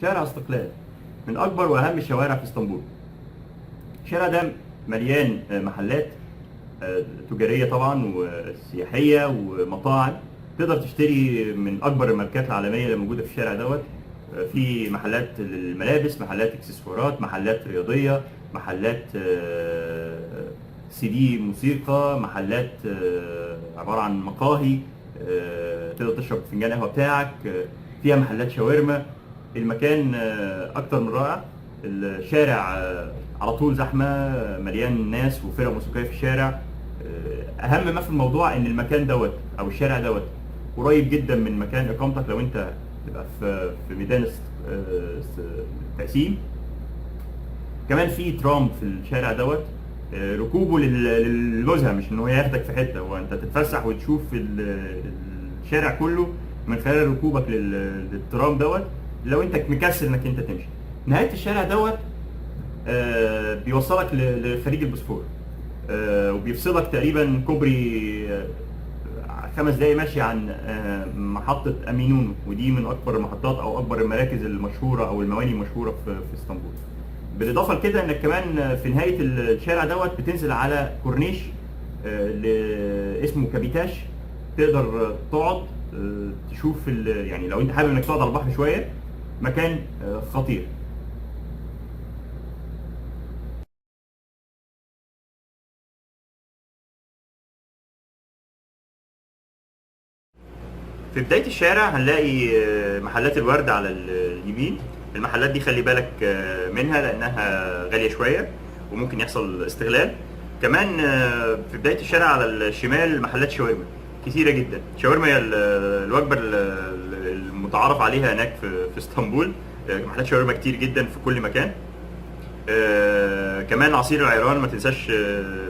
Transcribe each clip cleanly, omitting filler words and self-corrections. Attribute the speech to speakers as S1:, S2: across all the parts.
S1: شارع استقلال من اكبر واهم الشوارع في اسطنبول. الشارع ده مليان محلات تجاريه طبعا وسياحيه ومطاعم. تقدر تشتري من اكبر الماركات العالميه اللي موجوده في الشارع دوت. في محلات للملابس، محلات اكسسوارات، محلات رياضيه، محلات سي دي موسيقى، محلات عباره عن مقاهي تقدر تشرب فنجان قهوه بتاعك، فيها محلات شاورما. المكان اكتر من رائع. الشارع على طول زحمه، مليان ناس وفرق موسيقيه في الشارع. اهم ما في الموضوع ان المكان دوت او الشارع دوت قريب جدا من مكان اقامتك لو انت تبقى في ميدان التقسيم. كمان في ترام في الشارع دوت. ركوبه للنزهه، مش ان هو ياخدك في حته، هو انت تتفسح وتشوف الشارع كله من خلال ركوبك للترام دوت لو انت مكسل انك انت تمشي. نهايه الشارع دوت بيوصلك لخليج البوسفور، وبيفصلك تقريبا كوبري 5 دقايق ماشي عن محطة أمينونو، ودي من أكبر المحطات أو أكبر المراكز المشهورة أو المواني المشهورة في اسطنبول. بالإضافة لكده إنك كمان في نهاية الشارع دوت بتنزل على كورنيش اسمه كابيتاش. تقدر تقعد تشوف يعني لو أنت حابب إنك تقعد على البحر شوية، مكان خطير. في بداية الشارع هنلاقي محلات الورد على اليمين. المحلات دي خلي بالك منها لأنها غالية شوية وممكن يحصل استغلال. كمان في بداية الشارع على الشمال محلات شاورما كثيرة جدا. شاورما هي الوجبة المتعارف عليها هناك في اسطنبول. محلات شاورما كتير جدا في كل مكان. كمان عصير العيران ما تنساش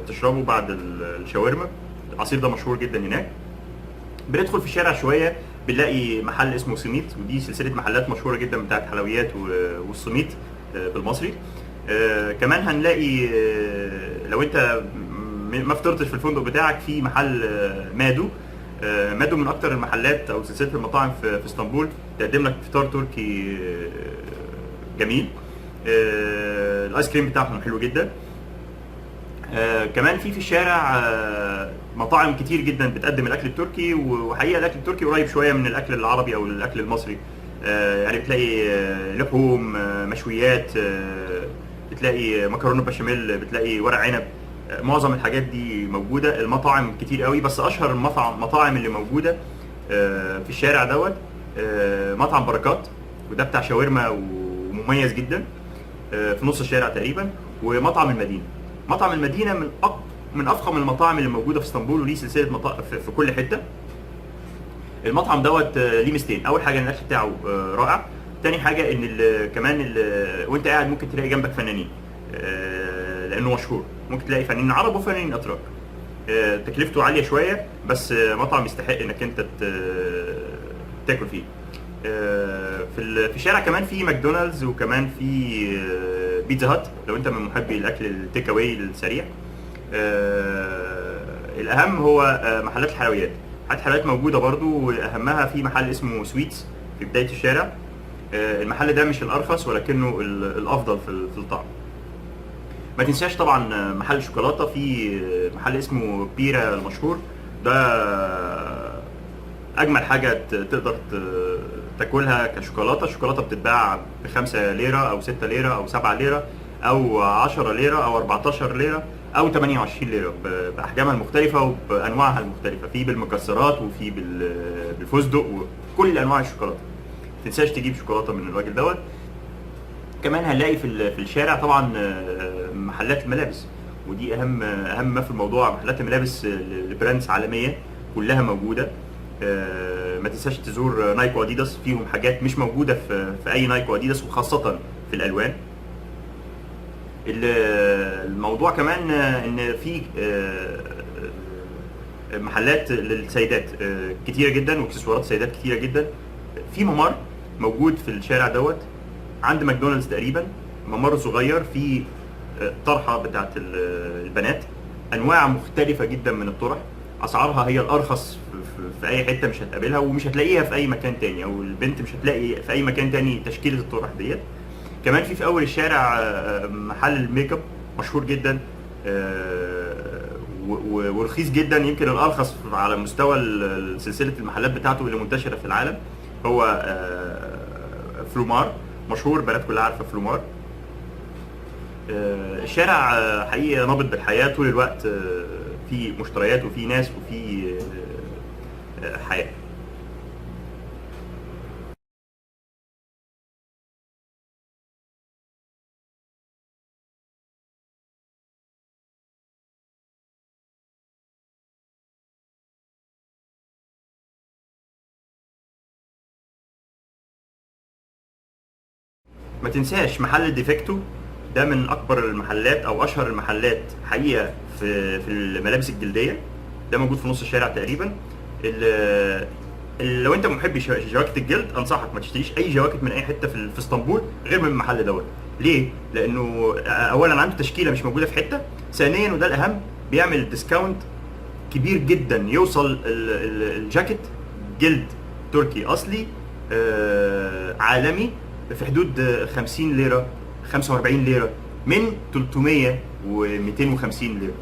S1: تشربه بعد الشاورما. العصير ده مشهور جدا هناك. بندخل في الشارع شويه بنلاقي محل اسمه سميت، ودي سلسله محلات مشهوره جدا بتاعت حلويات والسميت بالمصري. كمان هنلاقي لو انت ما فطرتش في الفندق بتاعك في محل مادو. مادو من اكتر المحلات او سلسله المطاعم في اسطنبول، تقدم لك فطار تركي جميل. الايس كريم بتاعهم حلو جدا. كمان في الشارع مطاعم كتير جدا بتقدم الاكل التركي، وحقيقه الاكل التركي قريب شويه من الاكل العربي او الاكل المصري. يعني بتلاقي لحوم، مشويات، بتلاقي مكرونه بشاميل، بتلاقي ورق عنب. معظم الحاجات دي موجوده. المطاعم كتير قوي، بس اشهر المطاعم اللي موجوده في الشارع دوت مطعم بركات، وده بتاع شاورما ومميز جدا في نص الشارع تقريبا. ومطعم المدينه. مطعم المدينه من افخم المطاعم اللي موجوده في اسطنبول، وليه سلسله مطاعم في كل حته. المطعم دوت ليه ميزتين. اول حاجه ان الاكل بتاعه رائع. تاني حاجه ان كمان وانت قاعد ممكن تلاقي جنبك فنانين لانه مشهور. ممكن تلاقي فنانين عرب وفنانين اتراك. تكلفته عاليه شويه، بس مطعم يستحق انك انت تاكل فيه. في الشارع كمان في ماكدونالدز، وكمان في بيتزا هات لو انت من محبي الاكل التيك اواي السريع. الاهم هو محلات الحلويات. محلات الحلويات موجوده برضو، واهمها في محل اسمه سويتس في بدايه الشارع. المحل ده مش الارخص ولكنه الافضل في الطعم. ما تنساش طبعا محل شوكولاته. في محل اسمه بيرا المشهور ده. اجمل حاجه تقدر تاكلها كشوكولاته. الشوكولاته بتتباع ب5 ليره او 6 ليره او 7 ليره او 10 ليره او 14 ليره او 28 ليره باحجامها المختلفه وبانواعها المختلفه، في بالمكسرات وفي بالفستق وكل انواع الشوكولاته. ما تنساش تجيب شوكولاته من الراجل دوت. كمان هنلاقي في الشارع طبعا محلات الملابس، ودي اهم ما في الموضوع. محلات الملابس لبراندز عالميه كلها موجوده. ما تنساش تزور نايك واديداس، فيهم حاجات مش موجوده في اي نايك واديداس، وخاصه في الالوان. الموضوع كمان ان في محلات للسيدات كتيره جدا، واكسسوارات سيدات كتيره جدا. في ممر موجود في الشارع دوت عند ماكدونالدز تقريبا، ممر صغير فيه طرحه بتاعت البنات. انواع مختلفه جدا من الطرح، اسعارها هي الارخص في اي حته مش هتقابلها، ومش هتلاقيها في اي مكان تاني، او البنت مش هتلاقي في اي مكان تاني تشكيله الطرح ديت. كمان في اول الشارع محل الميك اب مشهور جدا، ورخيص جدا، يمكن الارخص على مستوى سلسله المحلات بتاعته اللي منتشره في العالم. هو فلومار، مشهور، بنات كلها عارفه فلومار. الشارع حقيقي نابض بالحياه طول الوقت، في مشتريات وفي ناس وفي حياه. ما تنساش محل ديفيكتو، ده من اكبر المحلات او اشهر المحلات حقيقه في الملابس الجلديه. ده موجود في نص الشارع تقريبا. لو انت محب جواكت الجلد، انصحك ما تشتريش اي جواكت من اي حته في اسطنبول غير من المحل دوت. ليه؟ لانه اولا عنده تشكيله مش موجوده في حته، ثانيا وده الاهم بيعمل ديسكاونت كبير جدا، يوصل الجاكيت جلد تركي اصلي عالمي في حدود 50 ليره، 45 ليره، من 300 و250 ليره.